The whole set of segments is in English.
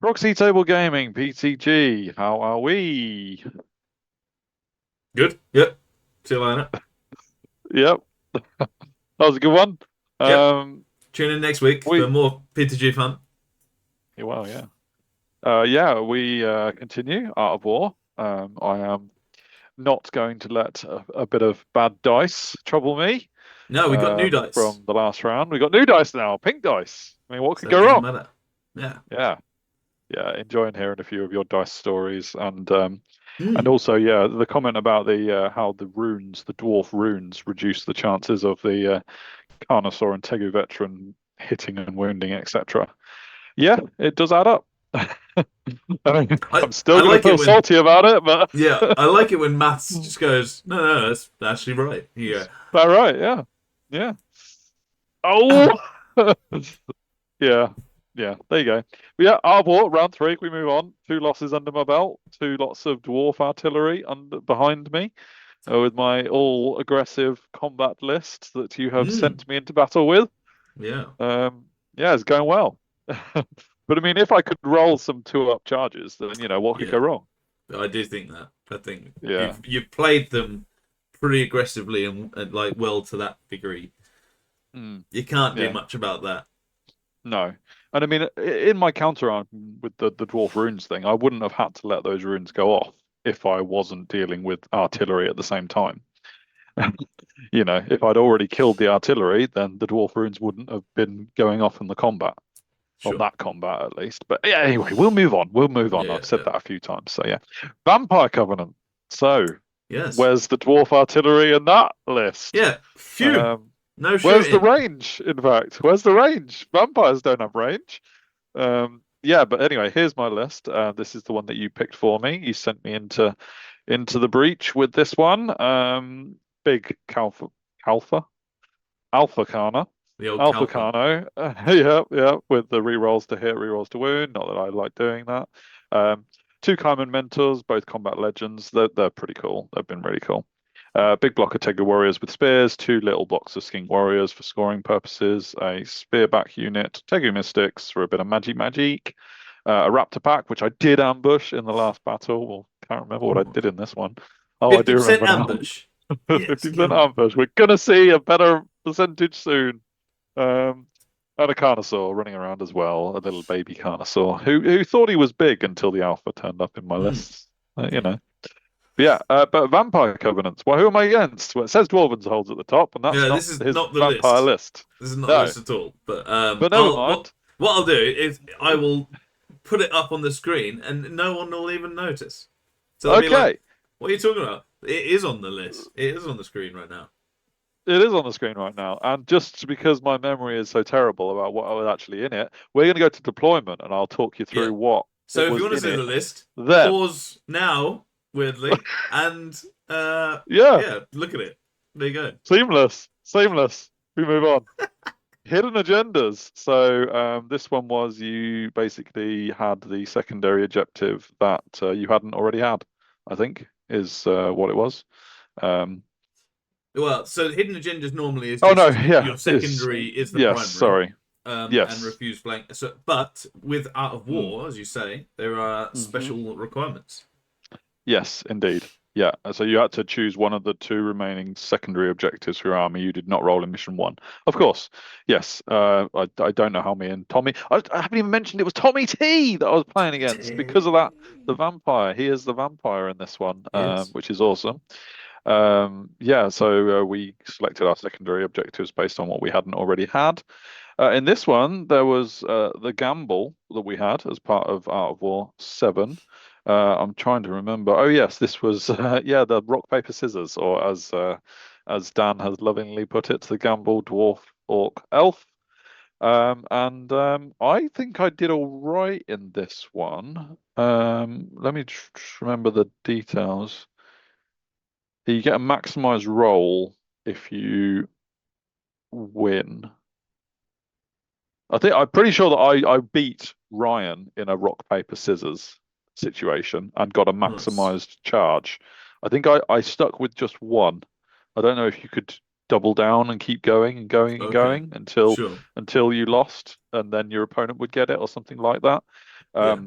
Proxy Table Gaming, PTG. How are we? Good. Yep. See you later. Yep, that was a good one. Yep. Um, Tune in next week for we more PTG fun. well, yeah, we continue Art of War. I am not going to let a bit of bad dice trouble me. No, we got new dice, From the last round, we got new dice now, pink dice. I mean, what could so it go doesn't wrong? matter. Yeah. Yeah, yeah. Enjoying hearing a few of your dice stories and Mm. also, yeah, the comment about the how the runes, the dwarf runes, reduce the chances of the Carnosaur and Tegu veteran hitting and wounding, etc. Yeah, it does add up. I mean, I I'm still I going to like feel it when salty about it, but yeah I like it when maths just goes no, that's actually right. Yeah. all right, yeah, yeah. Oh, yeah, yeah. There you go. But yeah, our war round three. We move on. Two losses under my belt. Two lots of dwarf artillery under behind me. With my all aggressive combat list that you have Mm. sent me into battle with. Yeah. Yeah, it's going well. But I mean, if I could roll some two-up charges, then what could Yeah. go wrong? I do think that. I think Yeah. you've played them pretty aggressively and like well to that degree. Mm, You can't do yeah. much about that. No. And I mean, in my counter arm with the dwarf runes thing, I wouldn't have had to let those runes go off if I wasn't dealing with artillery at the same time. If I'd already killed the artillery, then the dwarf runes wouldn't have been going off in the combat. On Sure. that combat at least. But yeah, anyway, we'll move on. We'll move on. Yeah. I've said Yeah. that a few times. So yeah. Vampire Covenant. So Yes. where's the dwarf artillery in that list? Yeah. Phew. Um, No where's the shooting. range, in fact? Where's the range? Vampires don't have range. Yeah, but anyway, here's my list. This is the one that you picked for me. You sent me into the breach with this one. Big Calfa, Alpha Kana. The old Alpha Calfa. Kano, yeah, yeah, with the rerolls to hit, rerolls to wound. Not that I like doing that. Um, two Kaiman mentors, both combat legends. They're pretty cool. They've been really cool. Big block of Tegu warriors with spears, two little blocks of skink warriors for scoring purposes, a spearback unit, Tegu mystics for a bit of magic, a raptor pack which I did ambush in the last battle. Well, can't remember what I Ooh. did in this one. Oh, I do 50% remember now. ambush. Yes, 50% go. ambush. We're gonna see a better percentage soon. Um, and a Carnosaur running around as well, a little baby Carnosaur who thought he was big until the alpha turned up in my Mm. list. But yeah, but Vampire Covenants. Well, who am I against? Well, it says Dwarven's holds at the top, and that's Yeah, not this is his not the vampire list. list. This is not the No, list at all. But but never I'll what mind. what I'll do is I will put it up on the screen, and no one will even notice. So they'll be like, Okay, "What are you talking about?" It is on the list. It is on the screen right now. it is on the screen right now, and just because my memory is so terrible about what was actually in it, we're going to go to deployment, and I'll talk you Yeah. through what So it if you was want to in see the it list, then. pause now. Weirdly, and Yeah, yeah, look at it. There you go. seamless, seamless. We move on. Hidden agendas. So this one was you basically had the secondary objective that you hadn't already had, I think, is what it was. Um, Well, so hidden agendas normally is oh no, just yeah, your it's secondary is the yes, primary, sorry, and yes. refuse blank. So, but with Art of Mm. War, as you say, there are Hmm. special requirements. Yes, indeed. Yeah, so you had to choose one of the two remaining secondary objectives for your army. You did not roll in mission one, of course. Yes, I don't know how me and Tommy. I haven't even mentioned it was Tommy T that I was playing against because of that. The vampire. He is the vampire in this one, Yes. which is awesome. Yeah, so we selected our secondary objectives based on what we hadn't already had. In this one, there was the gamble that we had as part of Art of War 7. I'm trying to remember. Oh yes, this was yeah, the rock paper scissors, or as Dan has lovingly put it, the gamble dwarf orc elf. And I think I did all right in this one. Let me remember the details. You get a maximized roll if you win. I'm pretty sure that I beat Ryan in a rock paper scissors situation and got a Nice. maximized charge. I think I stuck with just one. I don't know if you could double down and keep going and going and Okay. going until Sure. until you lost and then your opponent would get it or something like that. Yeah.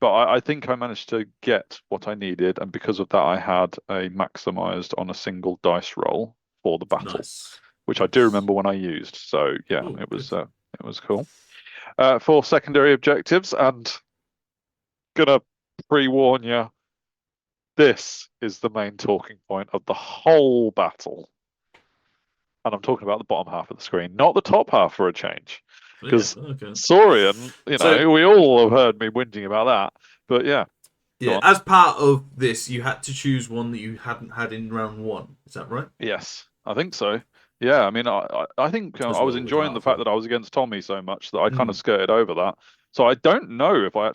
but I think I managed to get what I needed, and because of that, I had a maximized on a single dice roll for the battle, Nice. which I do Nice. remember when I used. So yeah, Oh, good. it was cool. For secondary objectives, and gonna pre-warn you, this is the main talking point of the whole battle. And I'm talking about the bottom half of the screen, not the top half for a change. Yeah. Because Okay. Saurian, So we all have heard me whinging about that. But yeah, go yeah, on. as part of this, you had to choose one that you hadn't had in round one. Is that right? Yes, I think so. Yeah, I mean, I think As I was well with enjoying the fact Heartful. that I was against Tommy so much that I kind of Mm. skirted over that. So I don't know if I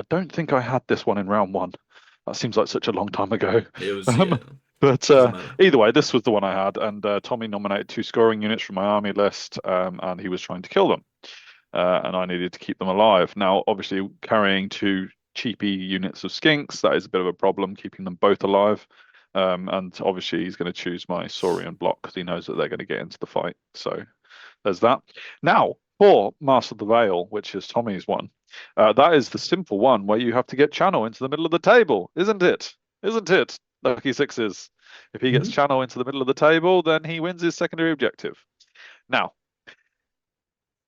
don't think I had this one in round one. That seems like such a long time ago. It was Um, yeah. but Doesn't matter. either way, this was the one I had, and Tommy nominated two scoring units from my army list, and he was trying to kill them, and I needed to keep them alive. Now, obviously, carrying two cheapy units of skinks, that is a bit of a problem, keeping them both alive. And obviously, he's going to choose my Saurian block because he knows that they're going to get into the fight. So there's that. Now, for Master of the Veil, which is Tommy's one, that is the simple one where you have to get Channel into the middle of the table, isn't it? Isn't it? Lucky sixes. If he gets Hmm. Channel into the middle of the table, then he wins his secondary objective. Now,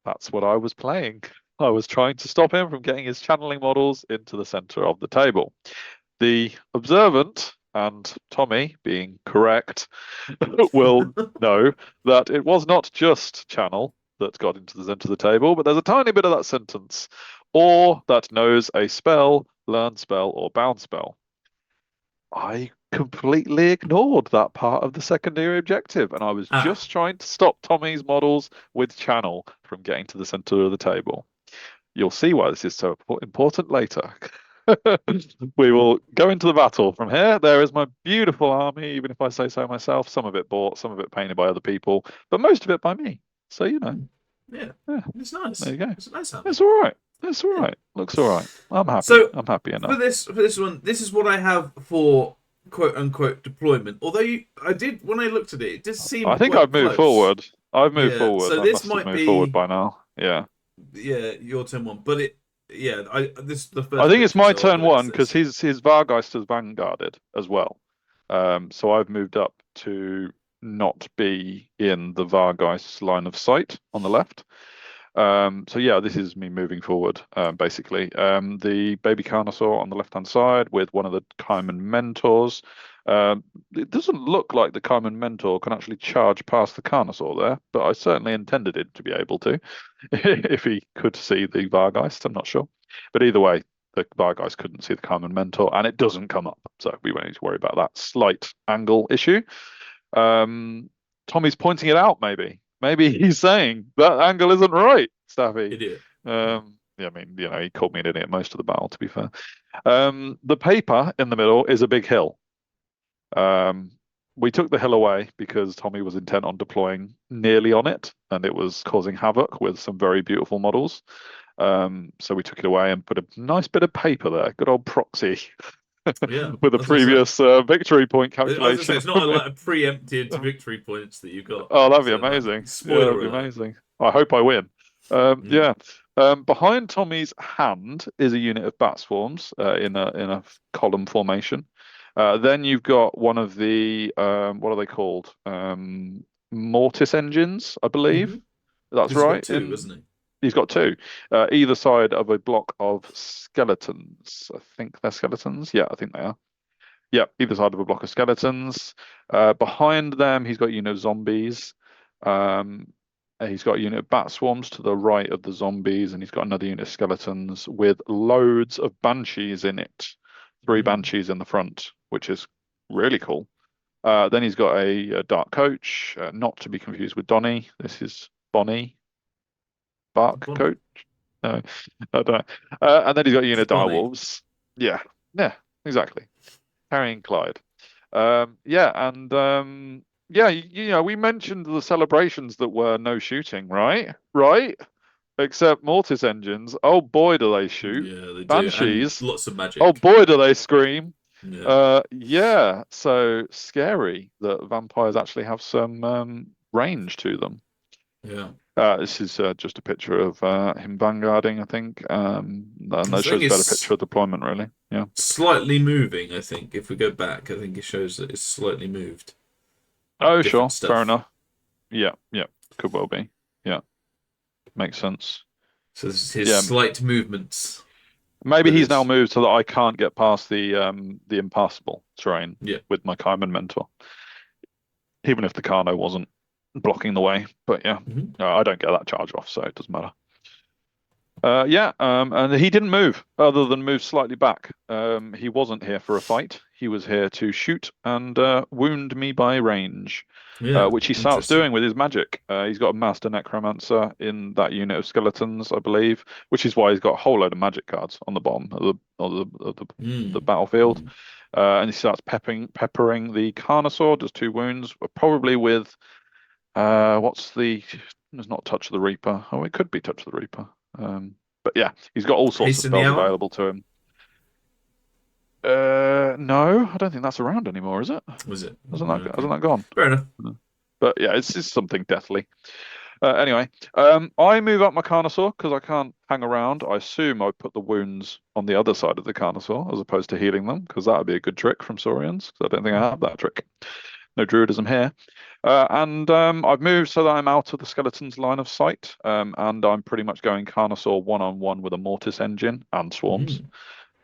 that's what I was playing. I was trying to stop him from getting his channeling models into the center of the table. The observant and Tommy, being correct, will know that it was not just channel that got into the center of the table, but there's a tiny bit of that sentence, or that knows a spell, learn spell, or bound spell. I completely ignored that part of the secondary objective, and I was Ah. just trying to stop Tommy's models with channel from getting to the center of the table. You'll see why this is so important later. We will go into the battle from here. There is my beautiful army, even if I say so myself. Some of it bought, some of it painted by other people, but most of it by me. So, Hmm. Yeah. yeah, It's there nice. you go. It's a nice It's army. all right. It's all Yeah. right. Looks all right. I'm happy. So I'm happy for enough. this one, this is what I have for quote unquote deployment. Although I did when I looked at it, it just I seemed think quite I've moved close. forward. I've moved Yeah. forward. So I this must have might moved forward be by now. Yeah. yeah your turn one, but it yeah I this is the I first think it's picture, my so I'll turn do it as one because this. his Vargeister's vanguarded as well. So I've moved up to not be in the Vargeist line of sight on the left. So yeah, this is me moving forward, basically. The baby Carnosaur on the left-hand side with one of the Kaiman mentors. It doesn't look like the Kaiman mentor can actually charge past the Carnosaur there, but I certainly intended it to be able to, if he could see the Vargeist. I'm not sure, but either way, the Vargeist couldn't see the Kaiman mentor, and it doesn't come up, so we won't need to worry about that slight angle issue. Um, Tommy's pointing it out, maybe. Maybe he's saying that angle isn't right, Staffy. Idiot. Yeah, I mean, he called me an idiot most of the battle, to be fair. The paper in the middle is a big hill. Um, we took the hill away because Tommy was intent on deploying nearly on it, and it was causing havoc with some very beautiful models. So we took it away and put a nice bit of paper there. Good old Proxy Yeah, with a I was gonna say. previous victory point I was gonna say calculation it's not a lot of preempted victory points that you got. Oh, that'd be So like amazing. Yeah, that'd spoiler be alert. amazing. I hope I win. Mm. Yeah. Behind Tommy's hand is a unit of bat swarms in a column formation. Then you've got one of the what are they called? Mortis engines, I believe. Hmm. That's Because he's got right. two, And isn't he? he's got two, either side of a block of skeletons. I think they're skeletons. Yeah, I think they are. Yeah, either side of a block of skeletons. Behind them, he's got a unit of zombies. Um, he's got a unit of bat swarms to the right of the zombies, and he's got another unit of skeletons with loads of banshees in it. Three Mm. banshees in the front, which is really cool. Then he's got a dark coach, not to be confused with Donny. This is Bonnie, Bark Bonnie. coach. No, I don't know. And then he's got a unit It's of Bonnie. direwolves. Yeah, yeah, exactly. Carrying Clyde. Yeah, and yeah, we mentioned the celebrations that were no shooting, right? Right? Except Mortis engines. Oh boy, do they shoot. Yeah, they do, and Banshees. lots of Oh magic. boy, do they scream. Yeah, Yeah, so scary that vampires actually have some range to them. yeah. This is just a picture of him vanguarding, I think. And The that thing shows a better picture is of deployment, really. Yeah. slightly moving, I think. If we go back, I think it shows that it's slightly moved. Oh, Different sure. Fair stuff. enough. Yeah, yeah. Could well be. Yeah, makes sense. So this is his Yeah, slight movements. maybe That he's now is. moved so that I can't get past the impassable terrain Yeah. with my Kaiman mentor, even if the Kano wasn't blocking the way. But yeah, Hmm. I don't get that charge off, so it doesn't matter. Yeah, and he didn't move other than move slightly back. He wasn't here for a fight. He was here to shoot and wound me by range, Yeah. which he starts Interesting. doing with his magic. He's got a master necromancer in that unit of skeletons, I believe, which is why he's got a whole load of magic cards on the bottom of the Mm. battlefield. Mm. And he starts peppering the Carnosaur, does 2 wounds, probably with what's the? There's not Touch of the Reaper. Oh, it could be Touch of the Reaper. But yeah, he's got all sorts of Hasten the spells hour. available to him. No, I don't think that's around anymore, is it? Was it? Hasn't that Okay. hasn't that gone? Fair enough. No. But yeah, it's something deathly. Anyway, I move up my Carnosaur because I can't hang around. I assume I put the wounds on the other side of the Carnosaur as opposed to healing them because that would be a good trick from Saurians. 'Cause I don't think I have that trick. No druidism here. And I've moved so that I'm out of the skeleton's line of sight, and I'm pretty much going Carnosaur one-on-one with a Mortis engine and swarms.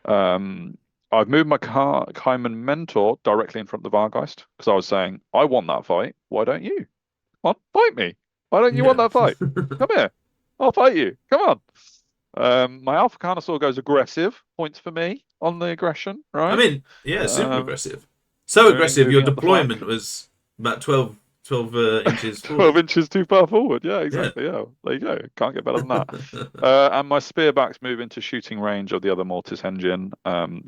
Mm. Um, I've moved my Kaiman mentor directly in front of the Vargeist because I was saying, I want that fight. Why don't you? Come on, fight me. Why don't you want Yeah. that fight? Come here. I'll fight you. Come on. My Alpha Carnosaur goes aggressive. Points for me on the aggression, I right? mean, yeah, super Um, aggressive. So aggressive, your moving up the flank. deployment was about 12 inches 12 forward. inches too far forward. Yeah, Yeah. exactly. Yeah, there you go. Can't get better than that. And my spearbacks move into shooting range of the other Mortis engine,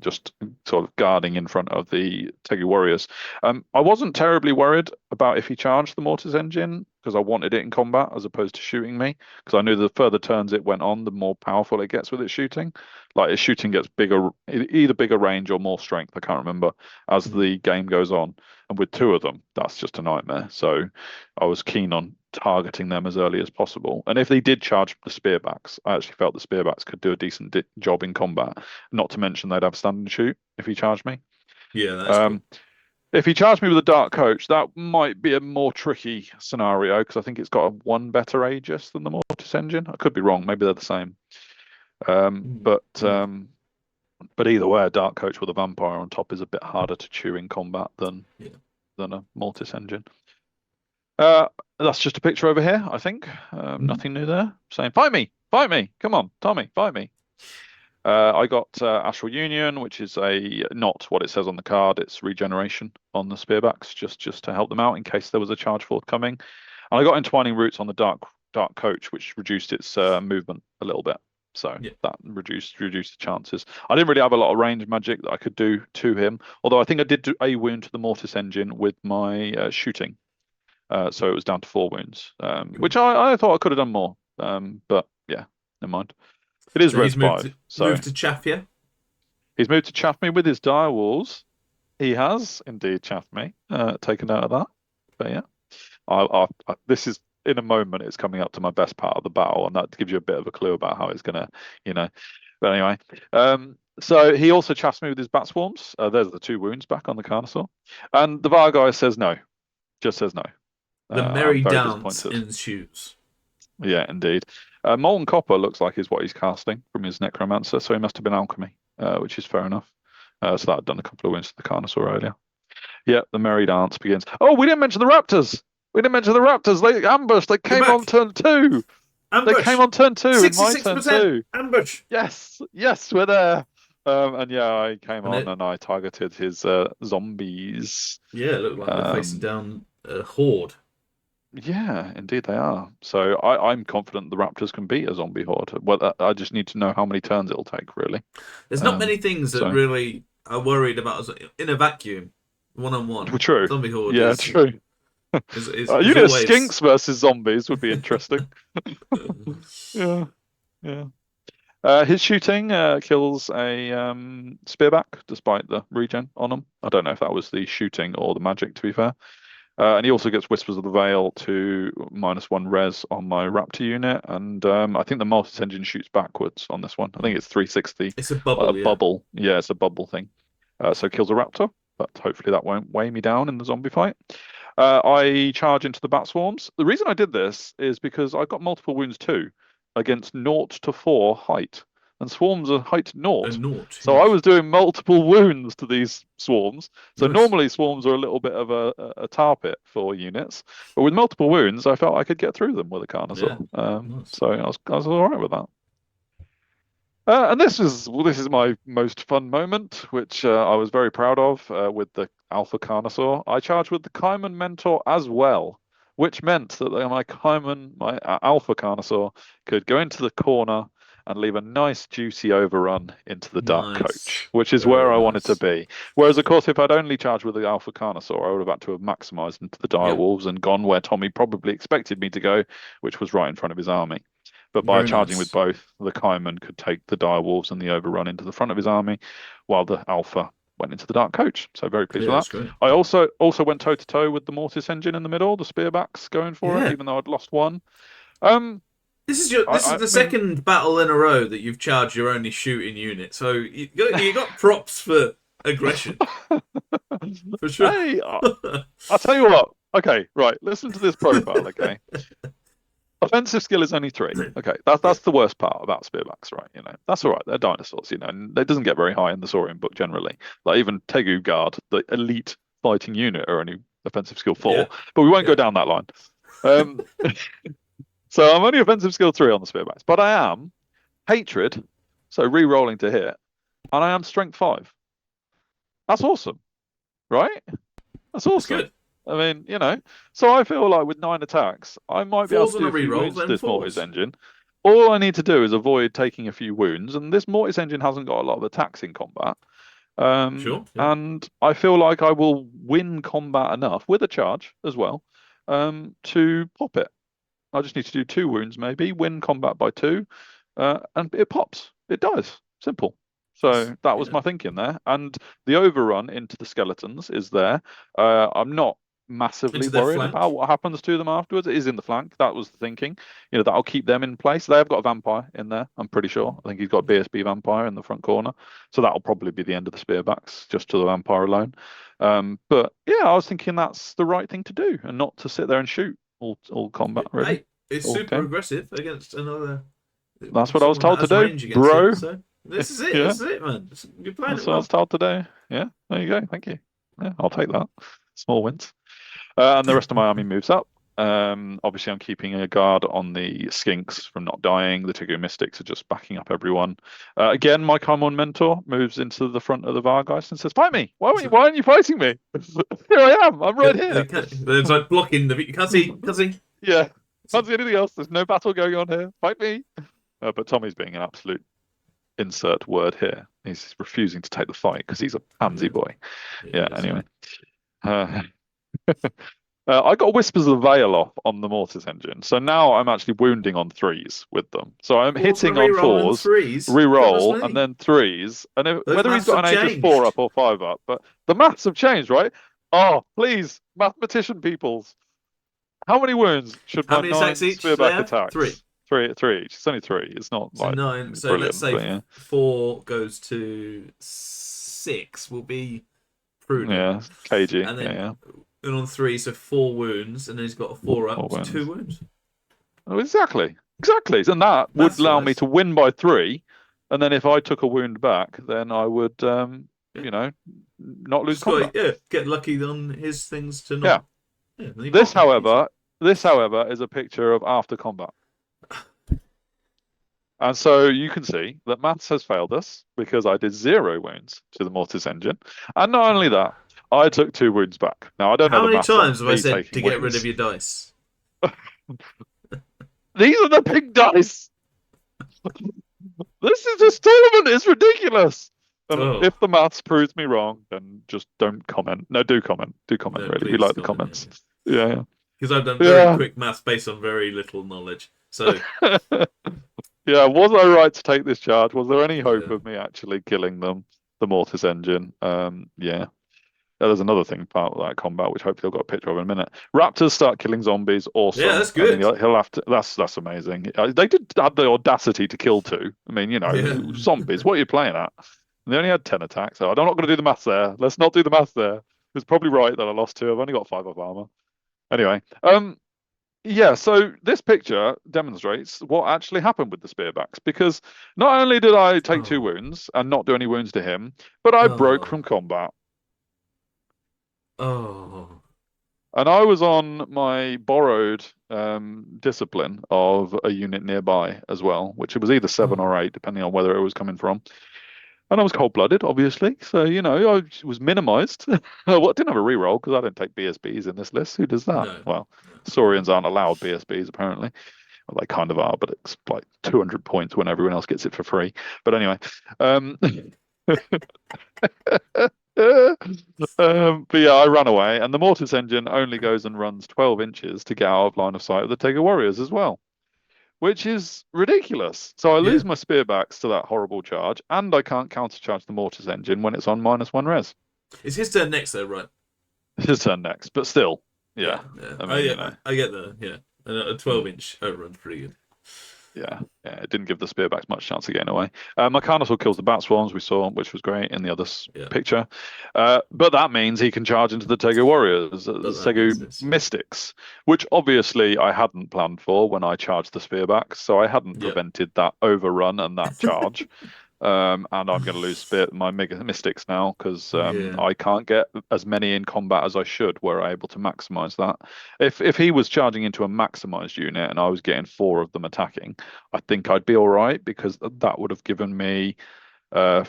just sort of guarding in front of the Tegu warriors. I wasn't terribly worried about if he charged the Mortis engine because I wanted it in combat as opposed to shooting me because I knew the further turns it went on, the more powerful it gets with its shooting. Like its shooting gets bigger, either bigger range or more strength. I can't remember as Mhm. the game goes on. And with 2 of them, that's just a nightmare. So I was keen on targeting them as early as possible. And if they did charge the spearbacks, I actually felt the spearbacks could do a decent job in combat. Not to mention they'd have stand and shoot if he charged me. Yeah, that's cool. Um, if he charged me with a dark coach, that might be a more tricky scenario because I think it's got a one better Aegis than the Mortis engine. I could be wrong. Maybe they're the same. Um, Mm. but Mm. um, but either way, a dark coach with a vampire on top is a bit harder to chew in combat Yeah. than a Mortis engine. Uh, that's just a picture over here, I think. Mm. Nothing new there. Saying, fight me, come on, Tommy, fight me. I got Astral Union, which is a not what it says on the card. It's regeneration on the spearbacks, just to help them out in case there was a charge forthcoming. And I got Entwining Roots on the dark coach, which reduced its movement a little bit. So Yeah. that reduced the chances. I didn't really have a lot of range magic that I could do to him, although I think I did do a wound to the Mortis engine with my shooting. So it was down to 4 wounds, Cool. which I thought I could have done more. But yeah, never mind. It is So he's Res 5, so moved to Chaffia. he's moved to chaff me with his dire wolves. He has indeed chaffed me. Take a note of that. But yeah, this is in a moment. It's coming up to my best part of the battle, and that gives you a bit of a clue about how it's gonna, you know. But anyway, so he also chaffs me with his bat swarms. There's the 2 wounds back on the Carnosaur, and the Var guy says no, just says no. The I'm merry very dance disappointed. ensues. Yeah, indeed. Molten copper looks like is what he's casting from his necromancer, so he must have been alchemy, which is fair enough. So that had done a couple of wins to the Carnosaur earlier. Yeah, the merry dance begins. Oh, we didn't mention the Raptors. We didn't mention the Raptors. They ambushed. They Go came on back. turn 2. They came Ambush. on turn 2 in my turn 66% 2. ambush. Yes, yes, we're there. And yeah, I came And on it, and I targeted his zombies. yeah, it looked like they're facing Um, down a horde. Yeah, indeed they are. So I'm confident the Raptors can beat a zombie horde. Well, I just need to know how many turns it'll take, really. There's not many Um, things that so really are worried about us in a vacuum, one on well, one. true. Zombie horde Yeah, true. A is unit of always. skinks versus zombies would be interesting. Yeah, yeah. His shooting kills a spearback despite the regen on him. I don't know if that was the shooting or the magic, to be fair. And he also gets Whispers of the Veil to -1 res on my Raptor unit, and I think the Mortis engine shoots backwards on this one. I think it's 360, It's a like a bubble, yeah. bubble. Yeah, it's a bubble thing. So kills a Raptor, but hopefully that won't weigh me down in the zombie fight. I charge into the Bat Swarms. The reason I did this is because I got multiple wounds too against 0 to 4 height, and swarms are height A 0. naught, So I yes. was doing multiple wounds to these swarms. So Nice. normally swarms are a little bit of a tar pit for units, but with multiple wounds, I felt I could get through them with a Yeah. Carnosaur. Nice. So I was all right with that. And this is my most fun moment, which I was very proud of with the Alpha Carnosaur. I charged with the Kaiman Mentor as well, which meant that my Alpha Carnosaur, could go into the corner and leave a nice juicy overrun into the Dark Coach, Nice. which is where Very I wanted to nice. be. Whereas, of course, if I'd only charged with the Alpha Carnosaur, I would have had to have maximized into the Dire Yep. Wolves and gone where Tommy probably expected me to go, which was right in front of his army. But by Very charging with nice. both, the Kaiman could take the Dire Wolves and the Overrun into the front of his army, while the Alpha went into the Dark Coach. So very pleased Yeah, with that's that. great. I also went toe to toe with the Mortis engine in the middle, the Spearbacks going for it, Yeah. even though I'd lost one. Um, This is I the mean, second battle in a row that you've charged your only shooting unit. So you got props for aggression for sure. hey, I'll tell you what. Okay, right. Listen to this profile. Okay, offensive skill is only 3. Okay, that's Yeah. that's the worst part about spearbacks, right? That's all right. They're dinosaurs, and it doesn't get very high in the Saurian book generally. Like even Tegu Guard, the elite fighting unit, are only offensive skill Yeah. 4. But we won't go Yeah. down that line. Um, so I'm only offensive skill 3 on the spearbacks, but I am hatred, so re-rolling to hit, and I am strength 5. That's awesome, right? That's It's awesome. good. I mean, so I feel like with 9 attacks, I might be able Fours to on do a a few reroll, wounds to then this Mortis fours. engine. All I need to do is avoid taking a few wounds, and this Mortis engine hasn't got a lot of attacks in combat. Sure. Yeah. And I feel like I will win combat enough with a charge as well, to pop it. I just need to do 2 wounds, maybe win combat by 2, and it pops. It dies. Simple. So that was Yeah. my thinking there. And the overrun into the skeletons is there. I'm not massively Into their worried about flank. what happens to them afterwards. It is in the flank. That was the thinking. That'll keep them in place. They have got a vampire in there, I'm pretty sure. I think he's got a BSB vampire in the front corner. So that'll probably be the end of the spearbacks, just to the vampire alone. But yeah, I was thinking that's the right thing to do, and not to sit there and shoot all combat, really. Hey, it's All super game. aggressive against another That's what I was someone that told to has do, range against it. bro. So this is it. Yeah, This is it, man. You're playing that's it what I was well. told to do. Yeah, there you go. Thank you. Yeah, I'll take that. Small wins. And the rest of my army moves up. Obviously, I'm keeping a guard on the skinks from not dying. The Tigu Mystics are just backing up everyone. Again, my Kaimon mentor moves into the front of the Vargeist and says, "Fight me! Why aren't you fighting me? Here I am. I'm right here." It's like blocking the. You can't see. Can't see. Yeah, can't see anything else. There's no battle going on here. Fight me! But Tommy's being an absolute insert word here. He's refusing to take the fight because he's a pansy boy. Yeah. Anyway. Uh, I got Whispers of the Veil off on the Mortis engine, so now I'm actually wounding on 3s with them. So I'm Fours on a hitting on reroll and 4s, threes. Goodness re-roll, and me. then 3s, and Those whether he's maths have got an Aegis 4 changed. up or 5 up, but the maths have changed, right? Oh, please, mathematician peoples, how many wounds should How my many attacks 9 each they spearback have? Three. attacks? Three each. It's only 3. It's not So like 9. So let's brilliant, say but yeah, 4 goes to 6 will be prudent. yeah, cagey, And yeah, then yeah, and on 3, so 4 wounds, and then he's got a 4 up, 4 so 2 wounds. wounds. Oh, exactly, and that would Maths allow me wise. to win by 3, and then if I took a wound back, then I would, Yeah. not lose Just got combat. to, yeah, get lucky on his things to Yeah. not. Yeah, then you This, pop them. Easy. however, this, however, is a picture of after combat, and so you can see that maths has failed us because I did 0 wounds to the Mortis engine, and not only that, I took 2 wounds back. Now I don't know How the many maths on times have I me said to taking get rid of wounds. your dice? These are the pink dice. This tournament is ridiculous. And Oh, if the maths proves me wrong, then just don't comment. No, do comment. Do comment, no, really. We please like the comment. comments. Yeah, Because I've done very yeah. quick maths based on very little knowledge. So, Yeah. Yeah, was I right to take this charge? Was there any hope yeah. of me actually killing them, the Mortis engine? Yeah. There's another thing part of that combat, which hopefully I've got a picture of in a minute. Raptors start killing zombies. Yeah, Awesome. that's I mean, good. he'll have to. That's amazing. They did have the audacity to kill two. I mean, Yeah. zombies. What are you playing at? And they only had 10 attacks. So I'm not going to do the math there. Let's not do the math there. It's probably right that I lost two. I've only got 5 of armor. Anyway, yeah. So this picture demonstrates what actually happened with the spearbacks because not only did I take 2 Oh. wounds and not do any wounds to him, but I broke Oh. from combat. Oh. And I was on my borrowed discipline of a unit nearby as well, which it was either 7 Oh. or 8, depending on whether it was coming from. And I was cold-blooded, obviously. So, I was minimized. Well, I didn't have a reroll because I don't take BSBs in this list. Who does that? No. Well, No. Saurians aren't allowed BSBs, apparently. Well, they kind of are, but it's like 200 points when everyone else gets it for free. But anyway, um, but yeah, I ran away, and the Mortis engine only goes and runs 12 inches to get out of line of sight of the Tega warriors as well, which is ridiculous. So I Yeah. lose my spearbacks to that horrible charge, and I can't countercharge the Mortis engine when it's on -1 res. It's his turn next, though, right? It's his turn next, but still, Yeah. yeah. Yeah. I I mean, get. I get the. Yeah. A mm, 12-inch overrun's pretty good. yeah, it didn't give the spearbacks much chance of getting away. My Carnosaur kills the bat swarms we saw, which was great in the other Yeah. picture. But that means he can charge into the Tegu warriors, But that makes Tegu sense. mystics, which obviously I hadn't planned for when I charged the spearbacks, so I hadn't Yeah. prevented that overrun and that charge. And I'm going to lose my mega mystics now because Yeah. I can't get as many in combat as I should. Were I able to maximize that? If he was charging into a maximized unit and I was getting 4 of them attacking, I think I'd be all right because that would have given me uh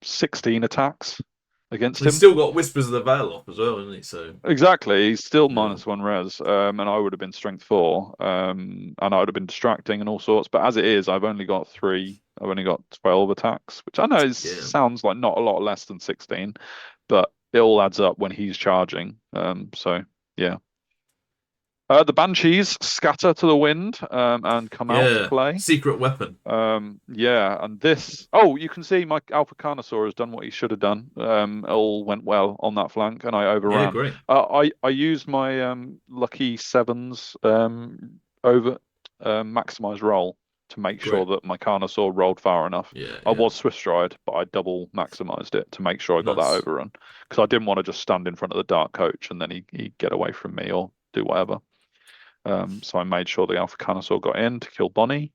16 attacks against He's him. still got Whispers of the Veil off as well, isn't he? So Exactly, he's still yeah. -1 res, and I would have been strength 4, and I would have been distracting and all sorts. But as it is, I've only got 3. I've only got 12 attacks, which I know Yeah. sounds like not a lot less than 16, but it all adds up when he's charging. So yeah. The Banshees scatter to the wind and come out to Yeah. play. Secret weapon. Yeah, and this. Oh, you can see my Alpha Carnosaur has done what he should have done. It all went well on that flank, and I Yeah. overran. Great. I used my lucky sevens over maximize roll to make sure Great. that my Carnosaur rolled far enough. Yeah. I Yeah. was Swift Stride, but I double maximized it to make sure I got that Nice. overrun because I didn't want to just stand in front of the dark coach and then he'd get away from me or do whatever. So I made sure the Alpha Carnosaur got in to kill Bonnie.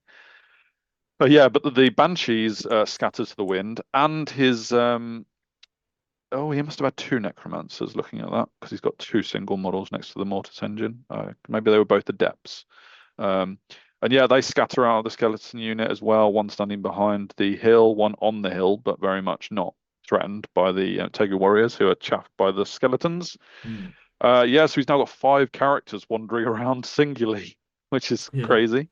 Yeah, but the Banshees scatter to the wind, and his oh, he must have had 2 Necromancers looking at that because he's got 2 single models next to the Mortis engine. Maybe they were both adepts. And yeah, they scatter out of the skeleton unit as well. One standing behind the hill, one on the hill, but very much not threatened by the Tegu warriors who are chaffed by the skeletons. Mm. Yeah, so he's now got 5 characters wandering around singularly, which is Yeah. crazy.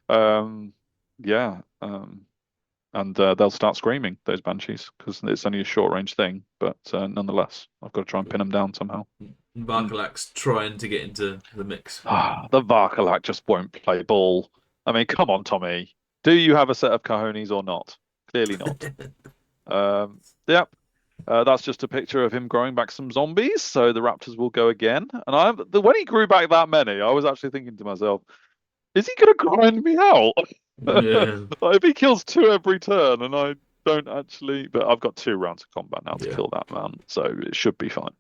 Yeah, and they'll start screaming, those Banshees, because it's only a short range thing. But nonetheless, I've got to try and pin them down somehow. Varkalak's trying to get into the mix. The Varkalak just won't play ball. I mean, come on, Tommy. Do you have a set of cojones or not? Clearly not. Yep. That's just a picture of him growing back some zombies, so the Raptors will go again. And when he grew back that many, I was actually thinking to myself, is he going to grind me out? Yeah. Like, if he kills 2 every turn and I don't actually, but I've got 2 rounds of combat now to Yeah. kill that man, so it should be fine.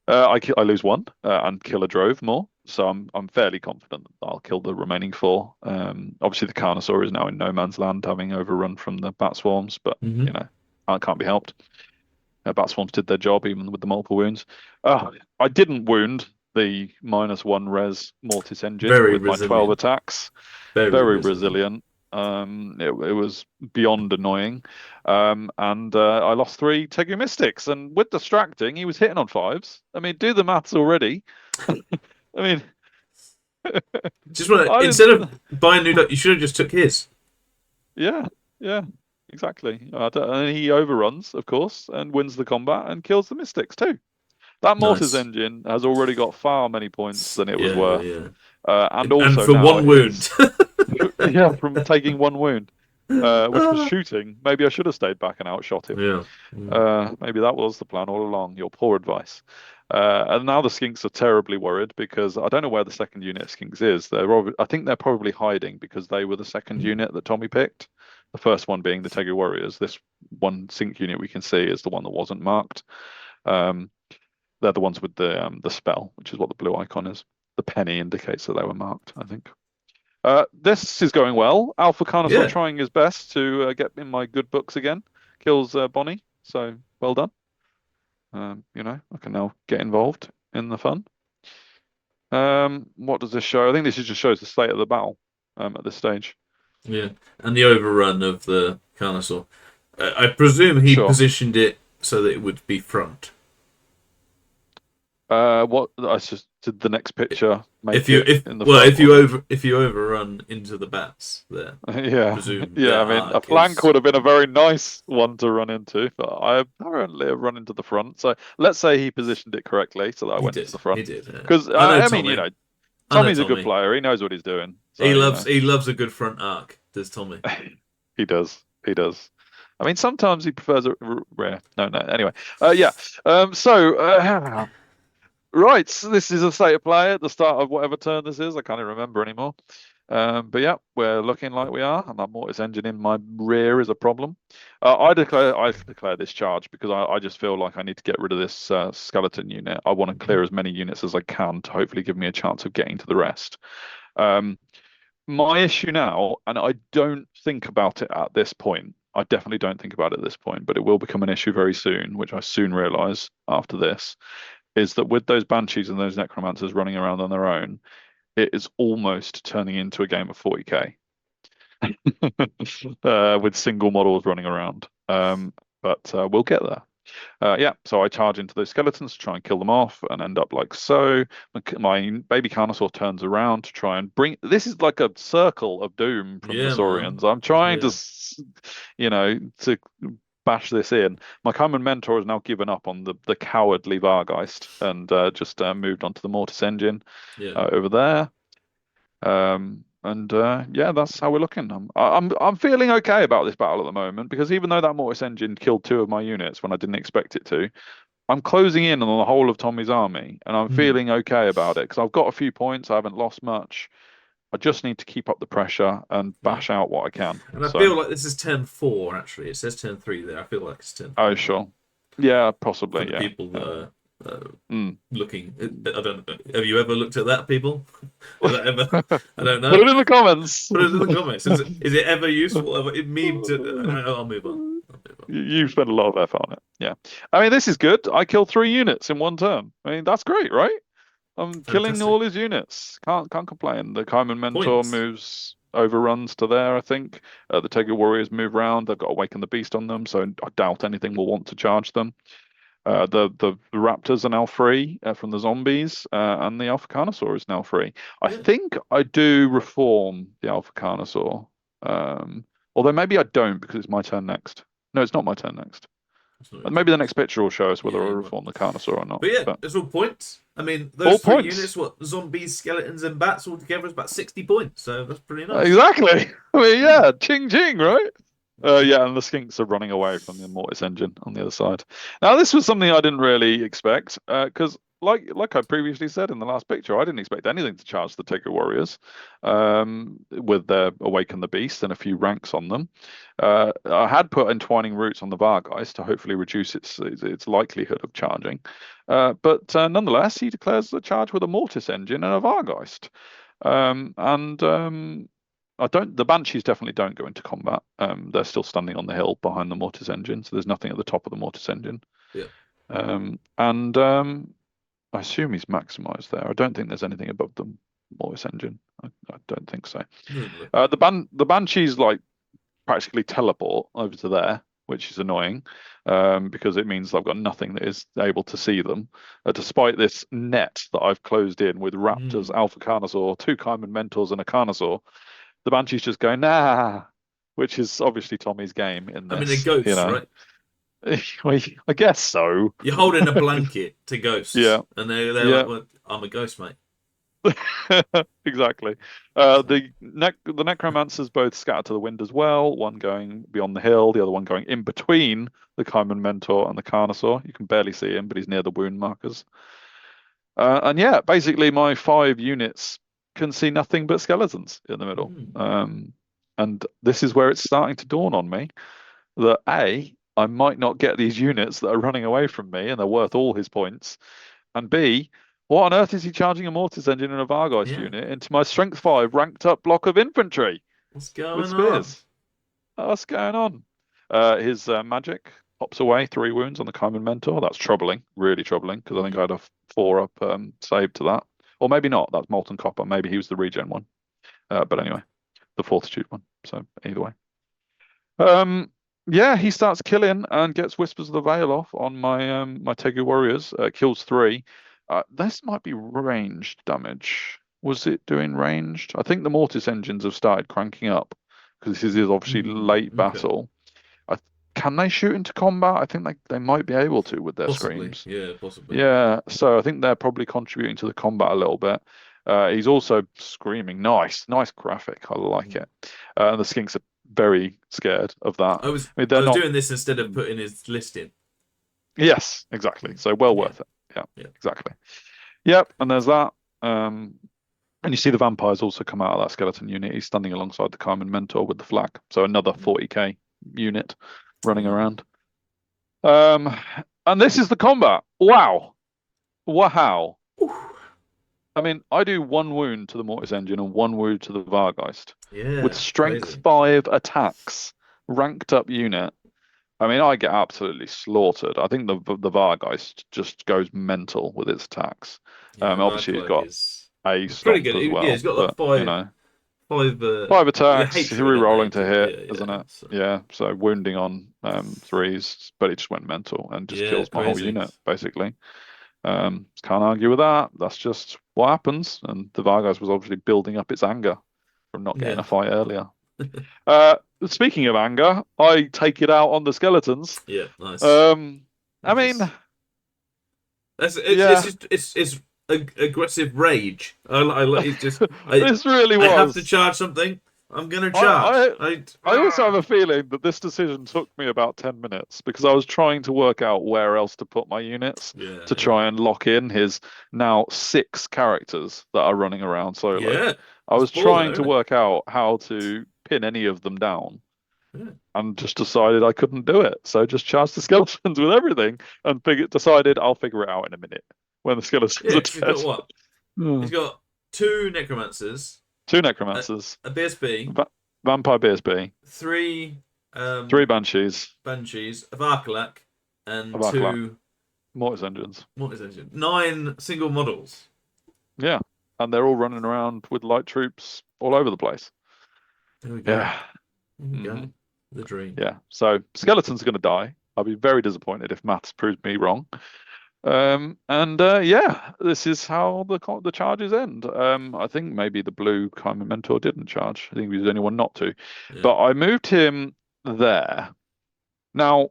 I lose 1 and kill a drove more, so I'm fairly confident that I'll kill the remaining 4. Obviously the Carnosaur is now in no man's land, having overrun from the bat swarms, but Mm-hmm. it can't be helped. Bat swarms did their job even with the multiple wounds. I didn't wound the -1 res Mortis engine Very with my 12 resilient. attacks. Very Very resilient. resilient. It was beyond annoying. And I lost 3 Tegu Mystics. And with distracting, he was hitting on 5s. I mean, do the maths already. I mean, Just want I to instead didn't. of buying new duck, you should have just took his. Yeah, exactly. And he overruns, of course, and wins the combat and kills the Mystics too. That Mortis Nice. engine has already got far many points than it was Yeah, worth. yeah. And And also for now one wound. yeah, from taking 1 wound. which was shooting. Maybe I should have stayed back and outshot him. Yeah. Mm. Maybe that was the plan all along. Your poor advice. And now the skinks are terribly worried because I don't know where the second unit of skinks is. I think they're probably hiding because they were the second unit that Tommy picked. The first one being the Tegu Warriors. This one sink unit we can see is the one that wasn't marked. Um, they're the ones with the spell, which is what the blue icon is. The penny indicates that they were marked, I think. This is going well. Alpha Carnosaur Yeah. trying his best to get in my good books again. Kills Bonnie, so well done. I can now get involved in the fun. What does this show? I think this just shows the state of the battle at this stage. Yeah. And the overrun of the Carnosaur. I presume he Sure. positioned it so that it would be front. What I just did the next picture If make you it if in the well front or not? if you overrun into the bats there, I Yeah, presume yeah. their I mean, a arc flank is would have been a very nice one to run into, but I apparently have run into the front. So let's say he positioned it correctly, so that I he went into did. the He front. did. Yeah. Because I know I mean, Tommy. I know Tommy's a good Tommy. player. He knows what he's doing. He So loves he loves a good front arc, does Tommy. he does. He does. I mean, sometimes he prefers a rare. No, no. Anyway, yeah. Right. So this is a state of play at the start of whatever turn this is. I can't even remember anymore. But yeah, we're looking like we are, and that mortis engine in my rear is a problem. I declare this charge because I just feel like I need to get rid of this skeleton unit. I want to clear as many units as I can to hopefully give me a chance of getting to the rest. Um, my issue now, and I don't think about it at this point. I definitely don't think about it at this point, but it will become an issue very soon, which I soon realise after this, is that with those banshees and those necromancers running around on their own, it is almost turning into a game of 40k with single models running around. But we'll get there. Yeah, so I charge into those skeletons to try and kill them off and end up like so. My baby Carnosaur turns around to try and bring. This is like a circle of doom from the Yeah, man. Saurians. I'm trying to, Yeah. to bash this in. My common mentor has now given up on the cowardly Vargeist and just moved on to the Mortis engine Yeah. over there. And yeah, that's how we're looking. I'm feeling okay about this battle at the moment because even though that Mortis engine killed two of my units when I didn't expect it to, I'm closing in on the whole of Tommy's army, and I'm Hmm. feeling okay about it because I've got a few points. I haven't lost much. I just need to keep up the pressure and Yeah. bash out what I can. And I So, feel like this is turn 4, actually. It says turn 3 there. I feel like it's turn oh 4 sure, yeah, for possibly, the yeah, people that yeah. are Mm. looking. I don't know. Have you ever looked at that, people? Is that ever? I don't Put know. it in the comments. Put it in the comments. Is it ever useful? Ever, it mean to. I'll move on. I'll move on. You spent a lot of effort on it. Yeah. I mean, this is good. I killed 3 units in one turn. I mean, that's great, right? I'm killing Fantastic. all his units. Can't complain. The Kaiman Mentor Points. moves overruns to there, I think. The Tegu Warriors move round. They've got Awaken the Beast on them, so I doubt anything will want to charge them. The Raptors are now free from the zombies, and the Alpha Carnosaur is now free. I Yeah. think I do reform the Alpha Carnosaur. Although maybe I don't because it's my turn next. No, it's not my turn next. That's not And your maybe turn the next. next picture will show us whether Yeah, I you will. reform the Carnosaur or not. But yeah, But it's all points. I mean, all those three points. units, what zombies, skeletons, and bats all together is about 60 points. So that's pretty nice. Exactly. I mean, Yeah. yeah, ching ching, right? Yeah, and the skinks are running away from the Mortis engine on the other side. Now, this was something I didn't really expect, because like I previously said in the last picture, I didn't expect anything to charge the Tigger Warriors, with their Awaken the Beast and a few ranks on them. I had put Entwining Roots on the Vargeist to hopefully reduce its likelihood of charging, but nonetheless, he declares the charge with a Mortis engine and a Vargeist. And I don't. The Banshees definitely don't go into combat. They're still standing on the hill behind the Mortis engine, so there's nothing at the top of the Mortis engine. Yeah. And I assume he's maximized there. I don't think there's anything above the Mortis engine. I don't think so. Doesn't look like it. The Banshees like practically teleport over to there, which is annoying, because it means I've got nothing that is able to see them. Despite this net that I've closed in with Raptors, Hmm. Alpha Carnosaur, two Kaiman Mentors, and a Carnosaur, the Banshee's just going, nah, which is obviously Tommy's game in I mean, they're this, ghosts, right? Well, I guess so. You're holding a blanket to ghosts, Yeah, and they're like, yeah, well, "I'm a ghost, mate." Exactly. So, The necromancers both scatter to the wind as well. One going beyond the hill, the other one going in between the Kaiman Mentor and the Carnosaur. You can barely see him, but he's near the wound markers. And yeah, basically my 5 units can see nothing but skeletons in the middle. mm, And this is where it's starting to dawn on me that A, I might not get these units that are running away from me and they're worth all his points. And B, what on earth is he charging a Mortis engine and a Vargeist yeah. unit into my Strength 5 ranked up block of infantry What's with going on? spears? What's going on? His magic pops away 3 wounds on the Kaiman Mentor. That's troubling, really troubling, because I think I Mm, had a 4 up save to that. Or maybe not. That's Molten Copper. Maybe he was the regen one. But anyway, the Fortitude one. So either way. Um, yeah, he starts killing and gets Whispers of the Veil off on my Tegu warriors. Kills 3. This might be ranged damage. Was it doing ranged? I think the Mortis engines have started cranking up because this is obviously late okay. battle. I, can they shoot into combat? I think they might be able to with their Possibly. screams. Yeah, possibly. Yeah, so I think they're probably contributing to the combat a little bit. He's also screaming, nice, nice graphic. I like Mm. it. And the skinks are very scared of that. I was I mean, I they're was not. doing this instead of Mm. putting his list in. Yes, exactly. Mm. So well Yeah, worth it. Yeah, yeah. exactly. Yep, and there's that. Um, and you see the vampires also come out of that skeleton unit. He's standing alongside the Carmen Mentor with the flag. So another Mm. 40k unit running Yeah. around. Um, and this is the combat. Wow. Wow. Ooh. I mean, I do 1 wound to the Mortis engine and 1 wound to the Vargeist with Yeah, strength crazy. 5 attacks, ranked up unit. I mean, I get absolutely slaughtered. I think the Vargeist just goes mental with its attacks. Yeah, Obviously, he's Vargulak got is a pretty stomp good. as Yeah, he's well, got like but five 5 attacks, hatred, and re-rolling to hatred. hit, Yeah, isn't yeah. it? So Yeah, so wounding on 3s, but he just went mental and just yeah, kills my whole crazy. unit basically. Can't argue with that. That's just what happens. And the Vargas was obviously building up its anger from not getting Yeah, a fight earlier. Uh, Speaking of anger, I take it out on the skeletons. yeah, nice. Um, I This mean, is it's yeah, just it's aggressive rage. I like it's just this really I have to was. charge something. I'm gonna I, charge. I I also have a feeling that this decision took me about 10 minutes because I was trying to work out where else to put my units Yeah, to yeah, try and lock in his now 6 characters that are running around solo. yeah. I It's was baller, trying isn't to it? work out how to pin any of them down Yeah, and just decided I couldn't do it. So just charged the skeletons with everything and decided I'll figure it out in a minute when the skeletons yeah. are Because he's got dead. what? Hmm. He's got two necromancers, Two a, necromancers, a BSB, va vampire BSB, three 3 banshees, banshees, a Varkalak, a and Varklak, two mortis engines. what is it? 9 single models. Yeah, and they're all running around with light troops all over the place. There we go. Yeah. There we go. hmm The dream. Yeah. So skeletons are going to die. I'll be very disappointed if maths proves me wrong. And yeah, this is how the charges end. I think maybe the blue Kaiman Mentor didn't charge. I think he was the only one not to. Yeah. But I moved him there. Now,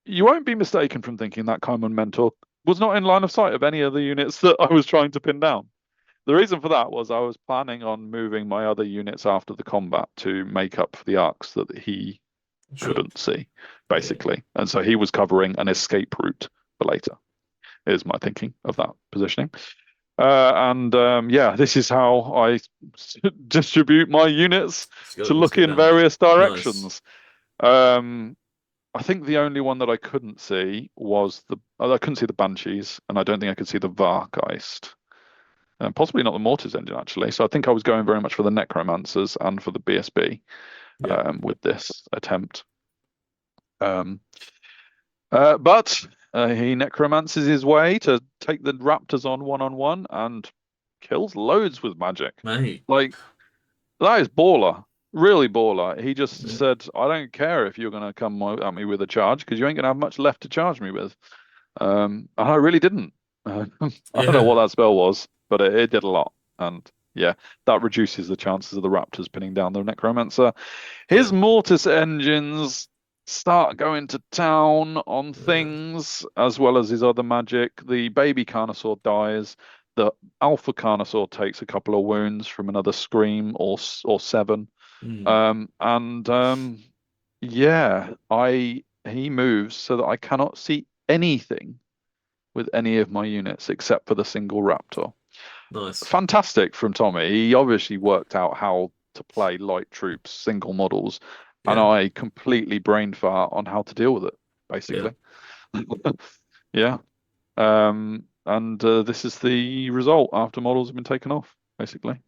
you won't be mistaken from thinking that Kaiman Mentor was not in line of sight of any of the units that I was trying to pin down. The reason for that was I was planning on moving my other units after the combat to make up for the arcs that he Sure. couldn't see, Yeah. basically. And so he was covering an escape route for later, is my thinking of that positioning. And yeah, this is how I distribute my units to Skeletons look get in down. various Nice. directions. Um, I think the only one that I couldn't see was I couldn't see the Banshees, and I don't think I could see the Vargeist. Possibly not the Mortis engine, actually. So I think I was going very much for the Necromancers and for the BSB Yeah. with this attempt. Um, but he necromances his way to take the Raptors on one and kills loads with magic. Mate. Like, that is baller. Really baller. He just Yeah. said, I don't care if you're going to come at me with a charge because you ain't going to have much left to charge me with. And I really didn't. I don't know Yeah. what that spell was, but it did a lot. And yeah, that reduces the chances of the Raptors pinning down the Necromancer. Yeah. His Mortis engines start going to town on Yeah. things as well as his other magic. The baby Carnosaur dies. the Alpha Carnosaur takes a couple of wounds from another Scream or seven. Mm. And yeah, I he moves so that I cannot see anything with any of my units except for the single Raptor. Nice. Fantastic from Tommy. He obviously worked out how to play light troops, single models, and Yeah. I completely brain fart on how to deal with it, Yeah. basically. Yeah. And this is the result after models have been taken off, basically.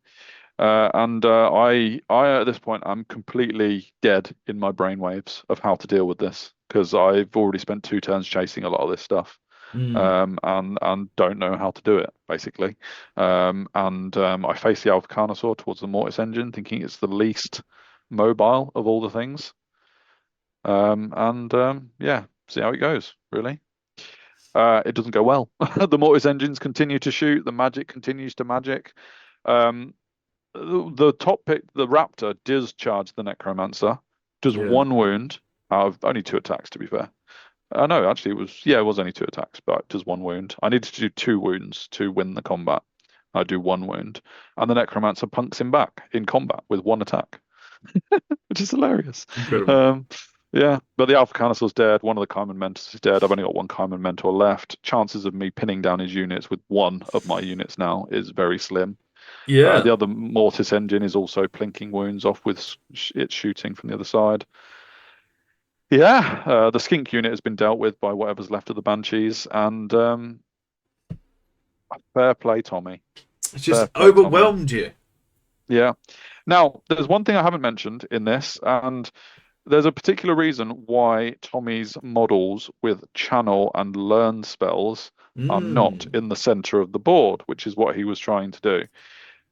And I at this point, I'm completely dead in my brainwaves of how to deal with this because I've already spent 2 turns chasing a lot of this stuff, Mm. and don't know how to do it basically. And I face the Alpha Carnosaur towards the Mortis engine, thinking it's the least mobile of all the things. And yeah, see how it goes, really. It doesn't go well. The Mortis engines continue to shoot. The magic continues to magic. Um, the top pick, the Raptor, does charge the Necromancer. Does Yeah. 1 wound out of only 2 attacks, to be fair. No, actually, it was only 2 attacks, but it does 1 wound. I needed to do 2 wounds to win the combat. I do 1 wound, and the Necromancer punks him back in combat with 1 attack, which is hilarious. Incredible. Um, yeah, but the Alpha Carnosaur's dead. One of the Chiman Mentors is dead. I've only got one Chiman Mentor left. Chances of me pinning down his units with one of my units now is very slim. Yeah. The other Mortis engine is also plinking wounds off with its shooting from the other side. Yeah, the Skink unit has been dealt with by whatever's left of the Banshees, and fair play, Tommy. It's Fair just play, Tommy. overwhelmed you. Yeah. Now, there's one thing I haven't mentioned in this, and there's a particular reason why Tommy's models with channel and learn spells are not Mm. in the center of the board, which is what he was trying to do.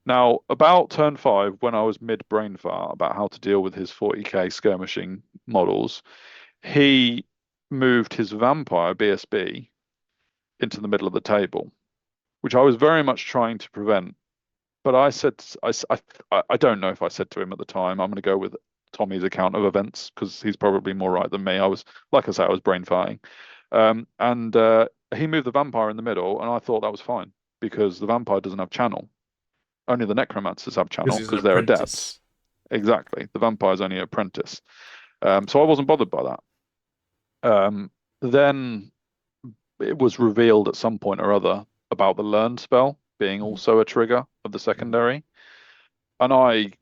Now, about turn 5, when I was mid brain fart about how to deal with his 40k skirmishing models, he moved his vampire BSB into the middle of the table, which I was very much trying to prevent. But I said, I don't know if I said to him at the time, I'm going to go with Tommy's account of events because he's probably more right than me. I was, like I say, I was brain farting. And he moved the vampire in the middle, and I thought that was fine because the vampire doesn't have channel. Only the necromancers have Because channel he's an because they're adepts. apprentice. Exactly. The vampire's only an apprentice. So I wasn't bothered by that. Then it was revealed at some point or other about the learn spell being Mm. also a trigger of the Mm. secondary. And I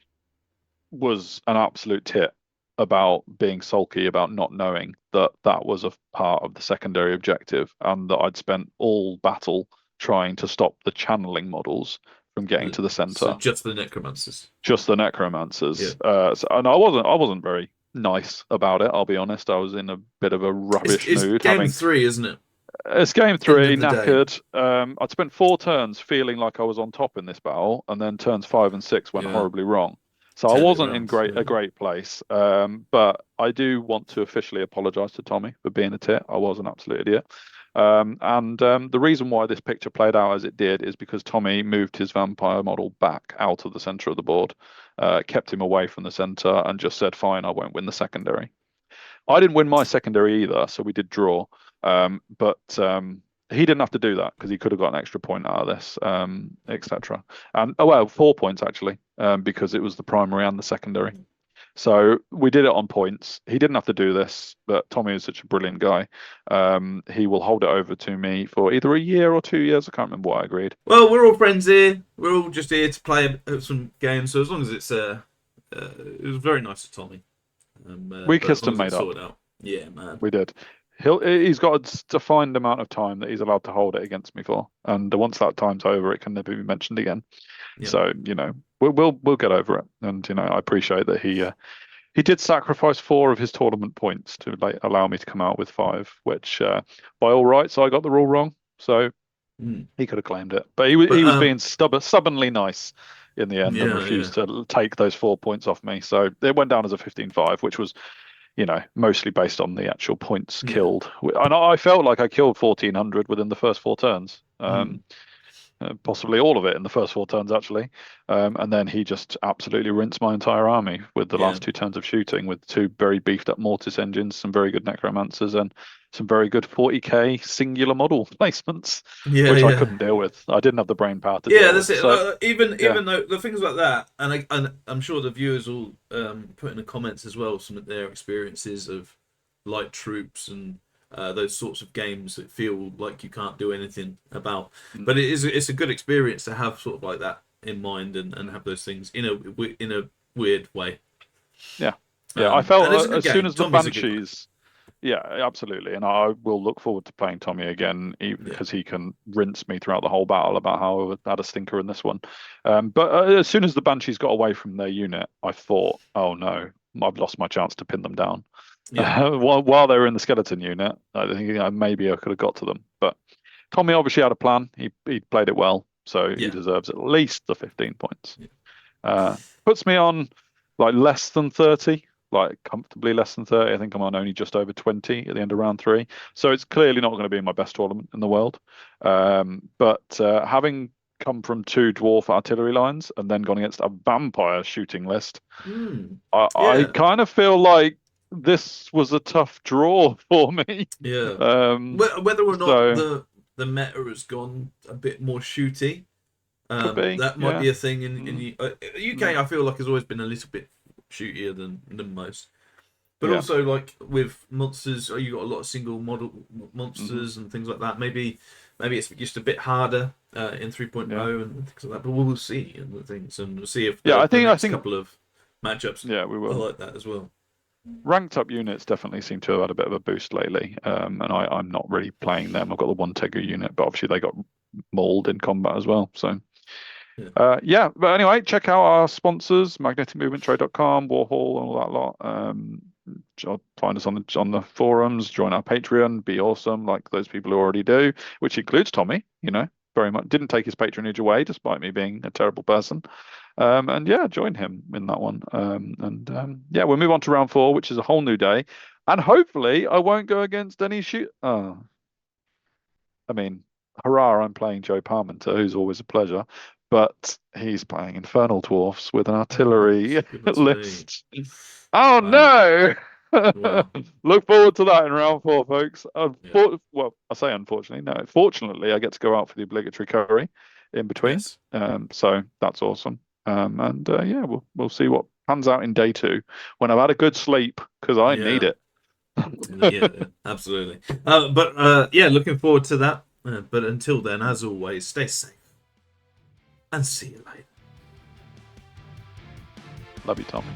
was an absolute tit about being sulky about not knowing that that was a part of the secondary objective and that I'd spent all battle trying to stop the channeling models from getting to the So center, just the necromancers. just the Yeah. necromancers. And I wasn't very nice about it. I'll be honest. I was in a bit of a rubbish It's mood, game having three, isn't it? it's game End three, of the day. knackered. I'd spent 4 turns feeling like I was on top in this battle, and then turns 5 and 6 went Yeah. horribly wrong. So I Turned it wasn't in around. a Yeah. great place. But I do want to officially apologise to Tommy for being a tit. I was an absolute idiot. And the reason why this picture played out as it did is because Tommy moved his vampire model back out of the centre of the board, kept him away from the centre, and just said, "Fine, I won't win the secondary." I didn't win my secondary either, so we did draw. But he didn't have to do that because he could have got an extra point out of this, etc. And oh well, 4 points actually, because it was the primary and the secondary. So we did it on points. He didn't have to do this, but Tommy is such a brilliant guy. He will hold it over to me for either a year or 2 years. I can't remember what I agreed. Well, we're all friends here. We're all just here to play some games. So as long as it was very nice of Tommy. We But as kissed long and as made it's up. sorted out. Yeah, man. We did. He's got a defined amount of time that he's allowed to hold it against me for, and once that time's over, it can never be mentioned again. Yeah. So we'll get over it, and I appreciate that he did sacrifice 4 of his tournament points to allow me to come out with 5, which by all rights I got the rule wrong, so Mm. he could have claimed it, but he But was being stubbornly nice in the end and yeah, yeah. refused to take those 4 points off me. So it went down as a 15-5, which was mostly based on the actual points Yeah. killed. And I felt like I killed 1,400 within the first 4 turns. Mm. possibly all of it in the first 4 turns actually, and then he just absolutely rinsed my entire army with the Yeah. last 2 turns of shooting with 2 very beefed up mortis engines, some very good necromancers, and some very good 40k singular model placements, Yeah, which I yeah. couldn't deal with. I didn't have the brain power to Yeah, deal that's with. it. So yeah. Even though the things like that, and I'm sure the viewers will put in the comments as well some of their experiences of light troops and those sorts of games that feel like you can't do anything about. Mm. But it's a good experience to have sort of like that in mind and have those things in a weird way. Yeah, yeah. I felt And it's a good as soon game. as the Tommy's a good guy. Banshees, yeah, absolutely, and I will look forward to playing Tommy again Yeah, because he can rinse me throughout the whole battle about how I had a stinker in this one. But as soon as the Banshees got away from their unit, I thought, oh no, I've lost my chance to pin them down. yeah, While they were in the skeleton unit, I think maybe I could have got to them, but Tommy obviously had a plan. He played it well, so he yeah, deserves at least the 15 points. yeah. Puts me on like less than 30, like comfortably less than 30. I think I'm on only just over 20 at the end of round 3. So it's clearly not going to be my best tournament in the world. But having come from 2 dwarf artillery lines and then gone against a vampire shooting list, Mm, I yeah, kind of feel like this was a tough draw for me. yeah. Um, Whether or not so the meta has gone a bit more shooty. could be, That might yeah. be a thing in Mm, the UK. mm, I feel like has always been a little bit shootier than most. But yeah. also, like with monsters, you got a lot of single model Hmm. monsters and things like that. Maybe it's just a bit harder in 3.0 Yeah. and things like that. But we'll see and things, and we'll see if Yeah, the I next think couple of matchups yeah, we are will. like that as well. Ranked up units definitely seem to have had a bit of a boost lately, and I'm not really playing them. I've got the one Tegu unit, but obviously they got mauled in combat as well. So Yeah, yeah, but anyway, check out our sponsors, magneticmovementtrade.com, Warhol, and all that lot. Find us on the forums, join our Patreon, be awesome, like those people who already do, which includes Tommy. Very much didn't take his patronage away, despite me being a terrible person. And yeah, join him in that one. Yeah, we'll move on to round 4, which is a whole new day, and hopefully I won't go against any shoot. Oh, I mean, hurrah! I'm playing Joe Parmenter, who's always a pleasure, but he's playing Infernal Dwarfs with an oh, artillery goodness me! list. Oh Wow, no! wow, Look forward to that in round 4, folks. yeah, Well, I say unfortunately, no. Fortunately, I get to go out for the obligatory curry in between. yes, So that's awesome. And yeah, we'll see what pans out in day 2 when I've had a good sleep because I need yeah. it. Yeah, yeah, absolutely. But yeah, looking forward to that. But until then, as always, stay safe and see you later. Love you, Tommy.